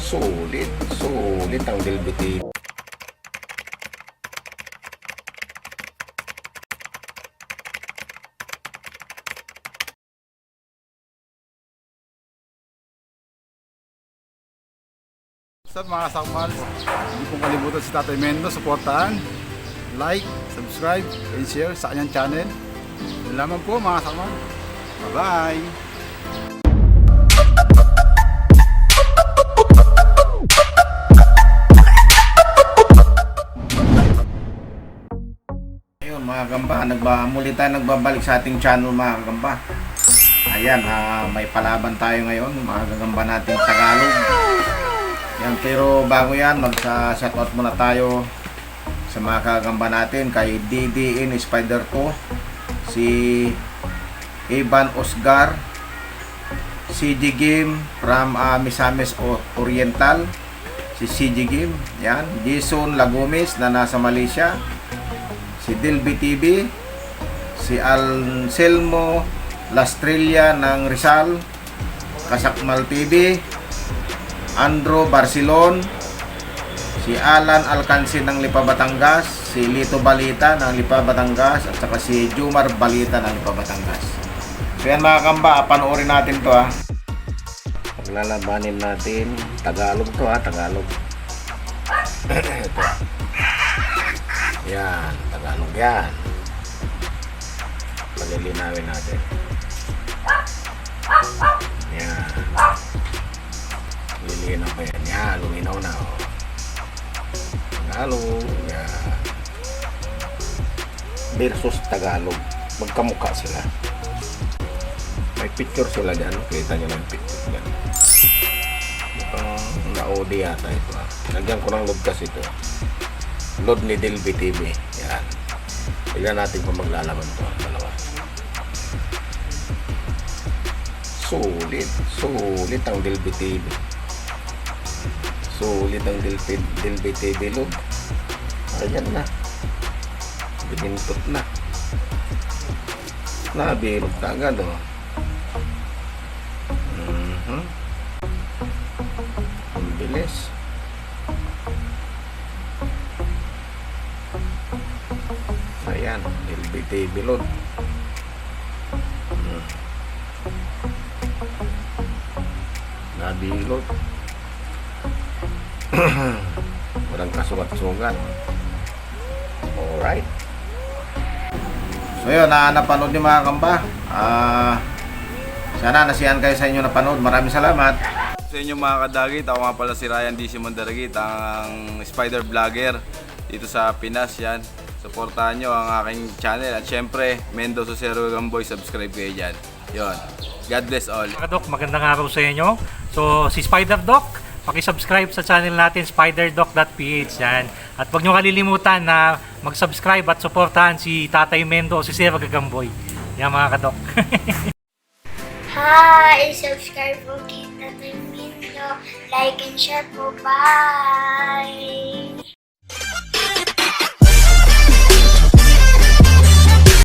Sulit ang Delbete. Sa mga sakmal, hindi pong kalimutan si Tatay Mendo, suportahan, like, subscribe, and share sa kanyang channel. Yun lamang po mga sakmal. Bye-bye! Ayun mga kagamba, muli tayo nagbabalik sa ating channel mga kagamba. Ayan, may palaban tayo ngayon, mga kagamba nating Tagalog. Yan, pero bago yan, magsa-shoutout muna tayo sa mga kagamba natin kay DDN Spider 2, si Ivan Osgar, CG Game from Misamis Oriental, si CG Game, yan, Jason Lagomes na nasa Malaysia, si Delby TV, si Anselmo Lastrilla ng Rizal, Kasakmal TV, Andrew Barcelon, si Alan Alcansin ng Lipa Batangas, si Lito Balita ng Lipa Batangas, at saka si Jumar Balita ng Lipa Batangas. So yan mga kamba, panoorin natin to Paglalabanin natin, Tagalog to Tagalog. Ito. Yan, Tagalog yan. Palilinawin natin. Yan. Lilinaw pa yan. Yan, luminaw na. Tagalog. Yan. Versus Tagalog. Magkamukha sila. May picture sila dyan. Kita nyo lang picture dyan. Mukhang na-OD yata ito. Lagyan ko ng load kasi ito. Load ni Delby TV. Yan. Tignan natin kung maglalaban ito. Dalawa. Sulit ang Delby TV. Sulit ang Delby TV load. Ayan na. Binintot na. Nabirog ka agad Ang bilis. Ayan, Delby TV load. Nabilog. Walang kasugat-sugat. Alright. So yun, napanood niyo mga kamba. Sana nasiyahan kayo sa inyo napanood. Maraming salamat. Sa inyo mga kadagit, ako nga pala si Ryan DC Mandaragit, ang spider vlogger dito sa Pinas. Yan, supportahan nyo ang aking channel. At syempre, Mendo Susero Gamboy, subscribe kayo dyan. Yun, God bless all. Mga Doc, magandang araw sa inyo. So, si Spider Doc, paki-subscribe sa channel natin, spiderdoc.ph yan. At huwag nyo kalilimutan na mag-subscribe at supportahan si Tatay Mendo, si Sir Gagamboy. Yan mga kadok. Hi! Subscribe po kay Tatay Mendo. Like and share po. Bye!